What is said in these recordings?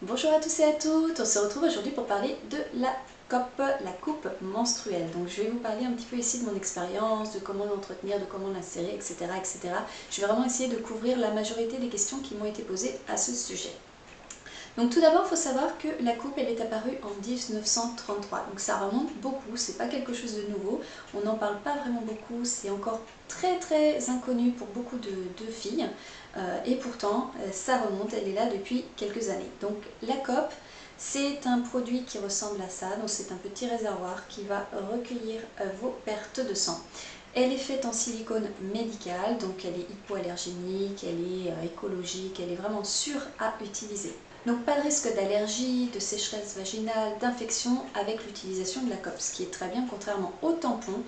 Bonjour à tous et à toutes, on se retrouve aujourd'hui pour parler de la COP, la coupe menstruelle. Donc je vais vous parler un petit peu ici de mon expérience, de comment l'entretenir, de comment l'insérer, etc., etc. Je vais vraiment essayer de couvrir la majorité des questions qui m'ont été posées à ce sujet. Donc tout d'abord, il faut savoir que la coupe, elle est apparue en 1933, donc ça remonte beaucoup, c'est pas quelque chose de nouveau, on n'en parle pas vraiment beaucoup, c'est encore très inconnu pour beaucoup de filles, et pourtant ça remonte, elle est là depuis quelques années. Donc la COP, c'est un produit qui ressemble à ça, donc c'est un petit réservoir qui va recueillir vos pertes de sang. Elle est faite en silicone médical, donc elle est hypoallergénique, elle est écologique, elle est vraiment sûre à utiliser. Donc pas de risque d'allergie, de sécheresse vaginale, d'infection avec l'utilisation de la COP, ce qui est très bien contrairement aux tampons.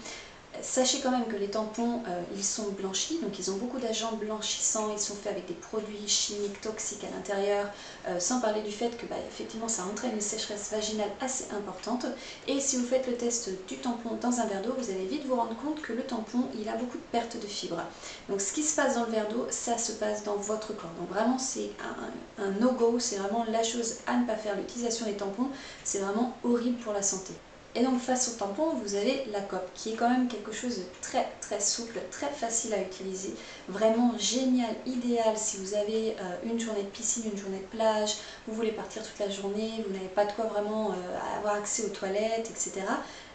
Sachez quand même que les tampons, ils sont blanchis, donc ils ont beaucoup d'agents blanchissants, ils sont faits avec des produits chimiques toxiques à l'intérieur, sans parler du fait que effectivement ça entraîne une sécheresse vaginale assez importante. Et si vous faites le test du tampon dans un verre d'eau, vous allez vite vous rendre compte que le tampon, il a beaucoup de perte de fibres. Donc ce qui se passe dans le verre d'eau, ça se passe dans votre corps. Donc vraiment c'est un no-go, c'est vraiment la chose à ne pas faire. L'utilisation des tampons, c'est vraiment horrible pour la santé. Et donc face au tampon, vous avez la COP, qui est quand même quelque chose de très souple, très facile à utiliser, vraiment génial, idéal si vous avez une journée de piscine, une journée de plage, vous voulez partir toute la journée, vous n'avez pas de quoi vraiment avoir accès aux toilettes, etc.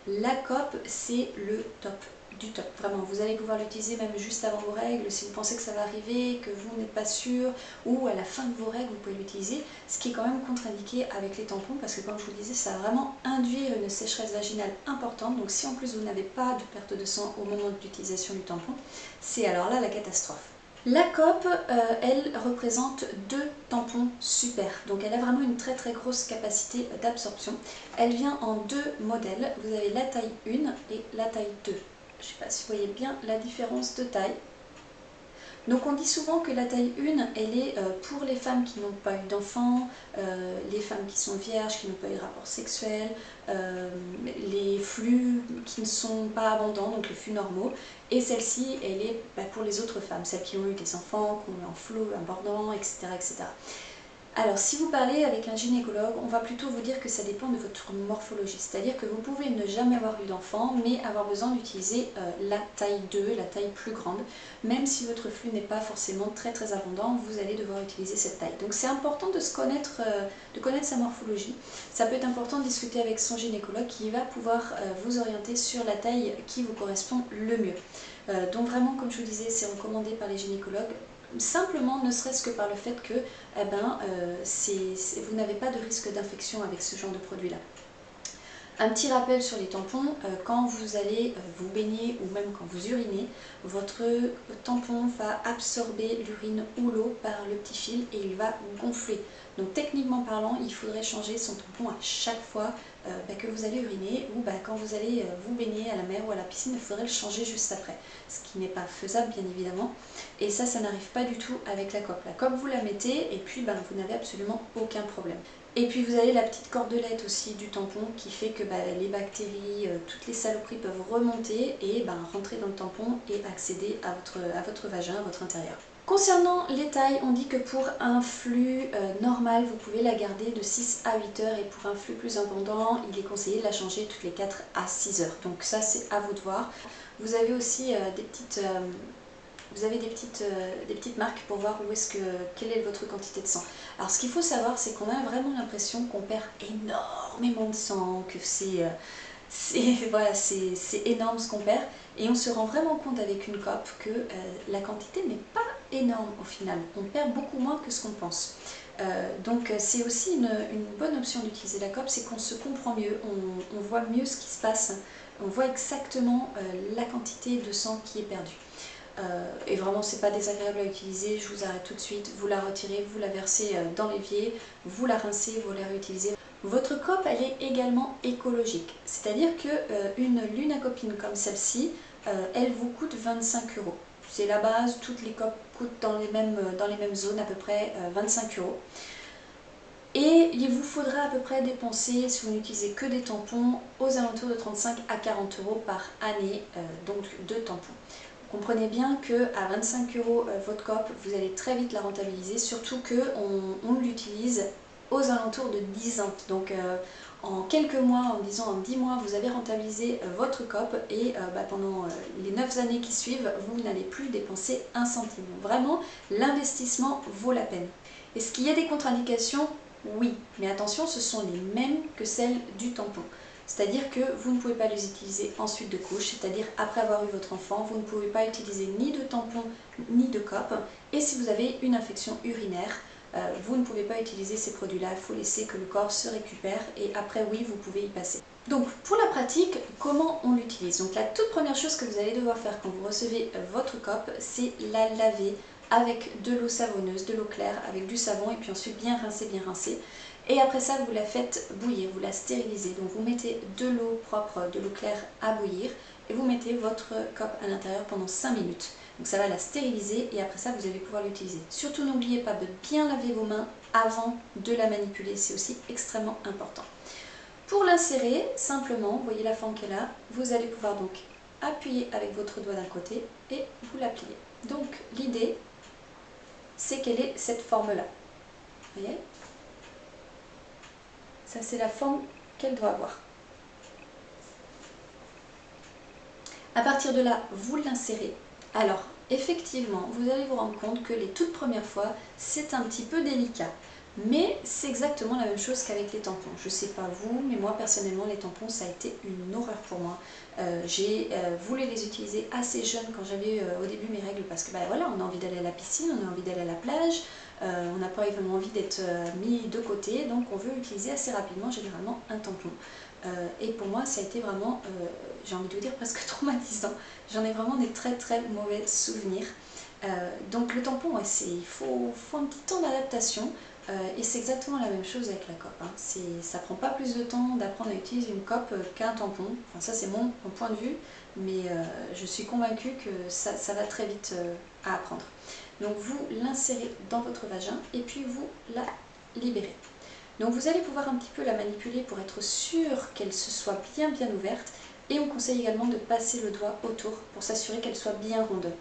La COP, c'est le top du top, vraiment. Vous allez pouvoir l'utiliser même juste avant vos règles, si vous pensez que ça va arriver, que vous n'êtes pas sûr, ou à la fin de vos règles, vous pouvez l'utiliser, ce qui est quand même contre-indiqué avec les tampons, parce que comme je vous le disais, ça va vraiment induire une sécheresse vaginale importante, donc si en plus vous n'avez pas de perte de sang au moment de l'utilisation du tampon, c'est alors là la catastrophe. La COP, elle représente 2 tampons super, donc elle a vraiment une très grosse capacité d'absorption. Elle vient en 2 modèles, vous avez la taille 1 et la taille 2. Je ne sais pas si vous voyez bien la différence de taille. Donc on dit souvent que la taille 1, elle est pour les femmes qui n'ont pas eu d'enfants, les femmes qui sont vierges, qui n'ont pas eu de rapport sexuel, les flux qui ne sont pas abondants, donc les flux normaux. Et celle-ci, elle est pour les autres femmes, celles qui ont eu des enfants, qui ont eu un flux abondant, etc., etc. Alors, si vous parlez avec un gynécologue, on va plutôt vous dire que ça dépend de votre morphologie. C'est-à-dire que vous pouvez ne jamais avoir eu d'enfant, mais avoir besoin d'utiliser la taille 2, la taille plus grande. Même si votre flux n'est pas forcément très abondant, vous allez devoir utiliser cette taille. Donc c'est important de connaître sa morphologie. Ça peut être important de discuter avec son gynécologue qui va pouvoir vous orienter sur la taille qui vous correspond le mieux. Donc vraiment, comme je vous disais, c'est recommandé par les gynécologues. Simplement, ne serait-ce que par le fait que vous n'avez pas de risque d'infection avec ce genre de produit-là. Un petit rappel sur les tampons, quand vous allez vous baigner ou même quand vous urinez, votre tampon va absorber l'urine ou l'eau par le petit fil et il va gonfler. Donc techniquement parlant, il faudrait changer son tampon à chaque fois que vous allez uriner ou quand vous allez vous baigner à la mer ou à la piscine, il faudrait le changer juste après. Ce qui n'est pas faisable bien évidemment. Et ça n'arrive pas du tout avec la COP. La COP, vous la mettez et puis vous n'avez absolument aucun problème. Et puis vous avez la petite cordelette aussi du tampon qui fait que les bactéries, toutes les saloperies peuvent remonter et rentrer dans le tampon et accéder à votre vagin, à votre intérieur. Concernant les tailles, on dit que pour un flux normal, vous pouvez la garder de 6 à 8 heures et pour un flux plus abondant, il est conseillé de la changer toutes les 4 à 6 heures. Donc ça, c'est à vous de voir. Vous avez aussi des petites marques pour voir quelle est votre quantité de sang. Alors ce qu'il faut savoir, c'est qu'on a vraiment l'impression qu'on perd énormément de sang, que voilà, c'est énorme ce qu'on perd, et on se rend vraiment compte avec une COP que la quantité n'est pas énorme au final. On perd beaucoup moins que ce qu'on pense. Donc c'est aussi une bonne option d'utiliser la COP, c'est qu'on se comprend mieux, on voit mieux ce qui se passe, on voit exactement la quantité de sang qui est perdue. Et vraiment c'est pas désagréable à utiliser, je vous arrête tout de suite, vous la retirez, vous la versez dans l'évier, vous la rincez, vous la réutilisez. Votre COP, elle est également écologique, c'est-à-dire qu'une Lunacopine comme celle-ci, elle vous coûte 25 €. C'est la base, toutes les COP coûtent dans les mêmes zones à peu près 25 €. Et il vous faudra à peu près dépenser, si vous n'utilisez que des tampons, aux alentours de 35 à 40 € par année, donc de tampons. Comprenez bien qu'à 25 € votre COP, vous allez très vite la rentabiliser, surtout qu'on l'utilise aux alentours de 10 ans. Donc en quelques mois, en disant en 10 mois, vous avez rentabilisé votre COP et pendant les 9 années qui suivent, vous n'allez plus dépenser un centime. Donc vraiment, l'investissement vaut la peine. Est-ce qu'il y a des contre-indications? Oui, mais attention, ce sont les mêmes que celles du tampon. C'est-à-dire que vous ne pouvez pas les utiliser ensuite de couche, c'est-à-dire après avoir eu votre enfant, vous ne pouvez pas utiliser ni de tampon ni de COP. Et si vous avez une infection urinaire, vous ne pouvez pas utiliser ces produits-là, il faut laisser que le corps se récupère et après oui, vous pouvez y passer. Donc pour la pratique, comment on l'utilise? Donc la toute première chose que vous allez devoir faire quand vous recevez votre COP, c'est la laver avec de l'eau savonneuse, de l'eau claire, avec du savon et puis ensuite bien rincer, bien rincer. Et après ça, vous la faites bouillir, vous la stérilisez. Donc vous mettez de l'eau propre, de l'eau claire à bouillir et vous mettez votre COP à l'intérieur pendant 5 minutes. Donc ça va la stériliser et après ça, vous allez pouvoir l'utiliser. Surtout n'oubliez pas de bien laver vos mains avant de la manipuler, c'est aussi extrêmement important. Pour l'insérer, simplement, vous voyez la forme qu'elle a, vous allez pouvoir donc appuyer avec votre doigt d'un côté et vous la pliez. Donc l'idée, c'est qu'elle ait cette forme-là. Vous voyez ? Ça, c'est la forme qu'elle doit avoir. À partir de là, vous l'insérez. Alors, effectivement, vous allez vous rendre compte que les toutes premières fois, c'est un petit peu délicat. Mais c'est exactement la même chose qu'avec les tampons. Je ne sais pas vous, mais moi personnellement, les tampons, ça a été une horreur pour moi. J'ai voulu les utiliser assez jeune quand j'avais au début mes règles parce que voilà, on a envie d'aller à la piscine, on a envie d'aller à la plage, on n'a pas vraiment envie d'être mis de côté, donc on veut utiliser assez rapidement généralement un tampon. Et pour moi, ça a été vraiment, j'ai envie de vous dire, presque traumatisant. J'en ai vraiment des très très mauvais souvenirs. Donc le tampon, ouais, il faut un petit temps d'adaptation. Et c'est exactement la même chose avec la COP. Hein. Ça prend pas plus de temps d'apprendre à utiliser une COP qu'un tampon. Enfin, ça c'est mon point de vue, mais je suis convaincue que ça va très vite à apprendre. Donc vous l'insérez dans votre vagin et puis vous la libérez. Donc vous allez pouvoir un petit peu la manipuler pour être sûr qu'elle se soit bien ouverte. Et on conseille également de passer le doigt autour pour s'assurer qu'elle soit bien ronde.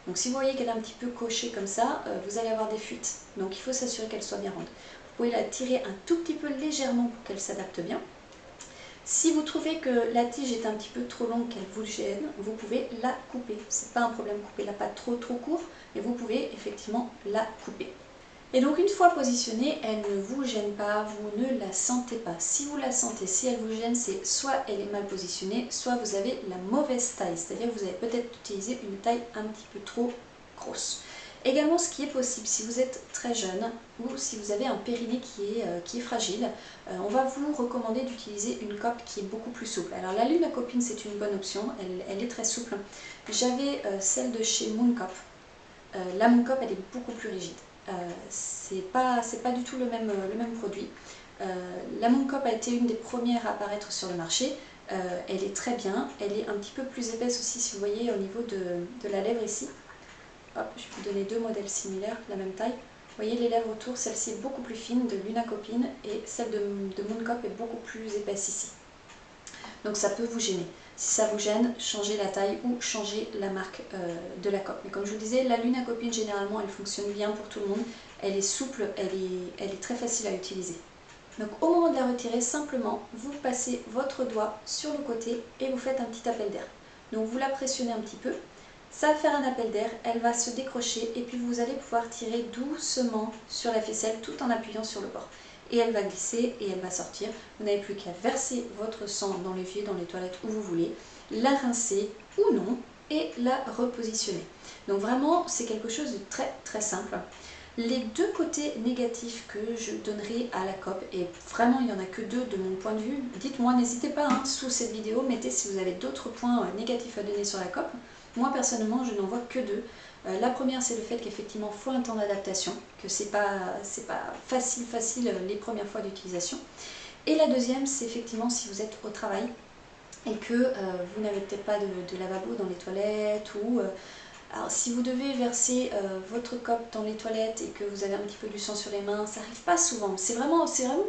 Donc si vous voyez qu'elle est un petit peu cochée comme ça, vous allez avoir des fuites. Donc il faut s'assurer qu'elle soit bien ronde. Vous pouvez la tirer un tout petit peu légèrement pour qu'elle s'adapte bien. Si vous trouvez que la tige est un petit peu trop longue, qu'elle vous gêne, vous pouvez la couper. C'est pas un problème, couper la patte trop court, mais vous pouvez effectivement la couper. Et donc une fois positionnée, elle ne vous gêne pas, vous ne la sentez pas. Si vous la sentez, si elle vous gêne, c'est soit elle est mal positionnée, soit vous avez la mauvaise taille, c'est-à-dire que vous avez peut-être utilisé une taille un petit peu trop grosse. Également, ce qui est possible, si vous êtes très jeune ou si vous avez un périnée qui est fragile, on va vous recommander d'utiliser une COP qui est beaucoup plus souple. Alors la Lunacopine, c'est une bonne option, elle est très souple. J'avais celle de chez Mooncop. La Mooncop, elle est beaucoup plus rigide. C'est pas du tout le même produit. La Mooncop a été une des premières à apparaître sur le marché. Elle est très bien, elle est un petit peu plus épaisse aussi si vous voyez au niveau de la lèvre ici. Hop, je vais vous donner deux modèles similaires, la même taille. Vous voyez les lèvres autour, celle-ci est beaucoup plus fine de Lunacopine et celle de Mooncop est beaucoup plus épaisse ici. Donc ça peut vous gêner. Si ça vous gêne, changez la taille ou changez la marque de la COP. Mais comme je vous disais, la Lunacopine, généralement, elle fonctionne bien pour tout le monde. Elle est souple, elle est très facile à utiliser. Donc au moment de la retirer, simplement, vous passez votre doigt sur le côté et vous faites un petit appel d'air. Donc vous la pressionnez un petit peu, ça va faire un appel d'air, elle va se décrocher et puis vous allez pouvoir tirer doucement sur la ficelle tout en appuyant sur le bord. Et elle va glisser et elle va sortir. Vous n'avez plus qu'à verser votre sang dans l'évier, dans les toilettes où vous voulez, la rincer ou non et la repositionner. Donc vraiment, c'est quelque chose de très très simple. Les deux côtés négatifs que je donnerai à la COP, et vraiment il n'y en a que deux de mon point de vue, dites-moi, n'hésitez pas sous cette vidéo, mettez si vous avez d'autres points négatifs à donner sur la COP. Moi personnellement, je n'en vois que deux. La première, c'est le fait qu'effectivement, il faut un temps d'adaptation, que c'est pas facile les premières fois d'utilisation. Et la deuxième, c'est effectivement si vous êtes au travail et que vous n'avez peut-être pas de lavabo dans les toilettes ou... alors si vous devez verser votre COP dans les toilettes et que vous avez un petit peu du sang sur les mains, ça n'arrive pas souvent. C'est vraiment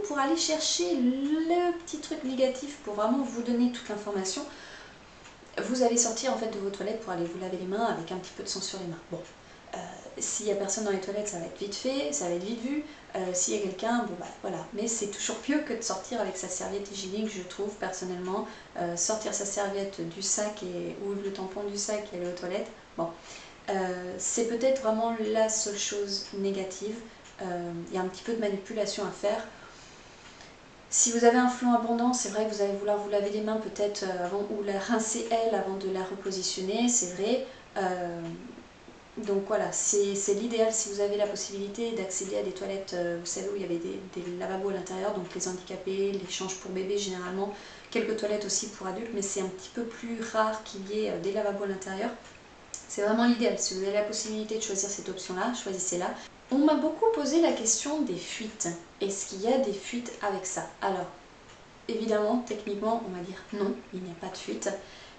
pour aller chercher le petit truc négatif, pour vraiment vous donner toute l'information. Vous allez sortir en fait de vos toilettes pour aller vous laver les mains avec un petit peu de sang sur les mains. Bon, S'il n'y a personne dans les toilettes, ça va être vite fait, ça va être vite vu. S'il y a quelqu'un, bon bah voilà. Mais c'est toujours mieux que de sortir avec sa serviette hygiénique, je trouve personnellement. Sortir sa serviette du sac ou le tampon du sac et aller aux toilettes, bon. C'est peut-être vraiment la seule chose négative. Il y a un petit peu de manipulation à faire. Si vous avez un flot abondant, c'est vrai que vous allez vouloir vous laver les mains peut-être avant, ou la rincer elle avant de la repositionner, c'est vrai. Donc voilà, c'est l'idéal si vous avez la possibilité d'accéder à des toilettes, vous savez où il y avait des lavabos à l'intérieur, donc les handicapés, les changes pour bébés généralement, quelques toilettes aussi pour adultes, mais c'est un petit peu plus rare qu'il y ait des lavabos à l'intérieur. C'est vraiment l'idéal, si vous avez la possibilité de choisir cette option-là, choisissez-la. On m'a beaucoup posé la question des fuites. Est-ce qu'il y a des fuites avec ça? Alors, évidemment, techniquement, on va dire non, il n'y a pas de fuite.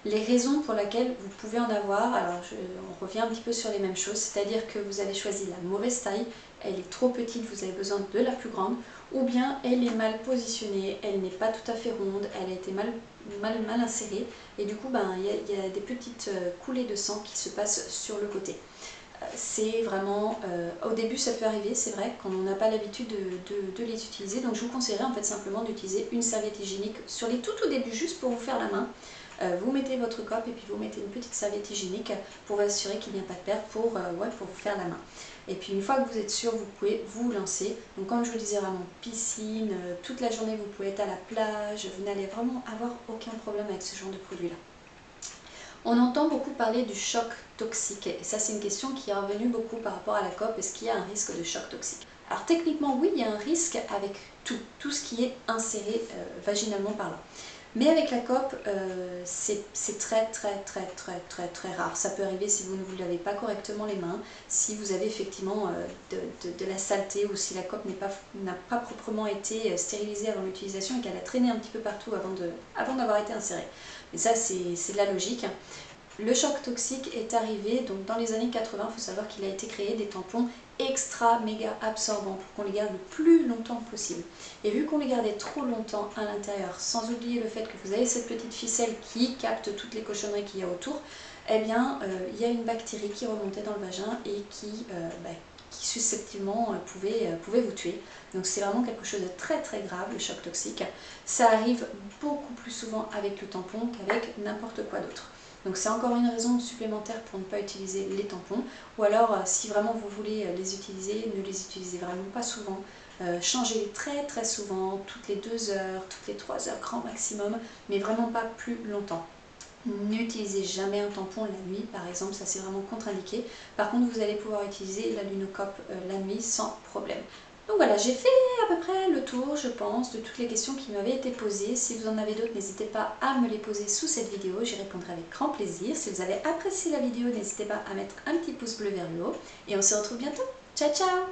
Les raisons pour lesquelles vous pouvez en avoir, alors on revient un petit peu sur les mêmes choses, c'est-à-dire que vous avez choisi la mauvaise taille, elle est trop petite, vous avez besoin de la plus grande, ou bien elle est mal positionnée, elle n'est pas tout à fait ronde, elle a été mal insérée, et du coup il y a des petites coulées de sang qui se passent sur le côté. C'est vraiment, au début ça peut arriver, c'est vrai, quand on n'a pas l'habitude de les utiliser, donc je vous conseillerais en fait simplement d'utiliser une serviette hygiénique sur les tout débuts, juste pour vous faire la main. Vous mettez votre cope et puis vous mettez une petite serviette hygiénique pour vous assurer qu'il n'y a pas de perte pour vous faire la main. Et puis une fois que vous êtes sûr, vous pouvez vous lancer. Donc comme je vous le disais, vraiment piscine, toute la journée vous pouvez être à la plage, vous n'allez vraiment avoir aucun problème avec ce genre de produit là. On entend beaucoup parler du choc toxique, et ça c'est une question qui est revenue beaucoup par rapport à la COP, est-ce qu'il y a un risque de choc toxique? Alors techniquement oui, il y a un risque avec tout ce qui est inséré vaginalement par là. Mais avec la COP, c'est très rare. Ça peut arriver si vous ne vous lavez pas correctement les mains, si vous avez effectivement de la saleté ou si la COP n'a pas proprement été stérilisée avant l'utilisation et qu'elle a traîné un petit peu partout avant d'avoir été insérée. Mais ça, c'est de la logique. Le choc toxique est arrivé donc dans les années 80, il faut savoir qu'il a été créé des tampons extra méga absorbants pour qu'on les garde le plus longtemps possible. Et vu qu'on les gardait trop longtemps à l'intérieur, sans oublier le fait que vous avez cette petite ficelle qui capte toutes les cochonneries qu'il y a autour, eh bien il y a une bactérie qui remontait dans le vagin et qui susceptiblement pouvait vous tuer. Donc c'est vraiment quelque chose de très grave, le choc toxique. Ça arrive beaucoup plus souvent avec le tampon qu'avec n'importe quoi d'autre. Donc c'est encore une raison supplémentaire pour ne pas utiliser les tampons. Ou alors si vraiment vous voulez les utiliser, ne les utilisez vraiment pas souvent. Changez-les très souvent, toutes les 2 heures, toutes les 3 heures grand maximum, mais vraiment pas plus longtemps. N'utilisez jamais un tampon la nuit par exemple, ça c'est vraiment contre-indiqué. Par contre vous allez pouvoir utiliser la Lunocope la nuit sans problème. Donc voilà, j'ai fait à peu près le tour, je pense, de toutes les questions qui m'avaient été posées. Si vous en avez d'autres, n'hésitez pas à me les poser sous cette vidéo, j'y répondrai avec grand plaisir. Si vous avez apprécié la vidéo, n'hésitez pas à mettre un petit pouce bleu vers le haut. Et on se retrouve bientôt. Ciao ciao!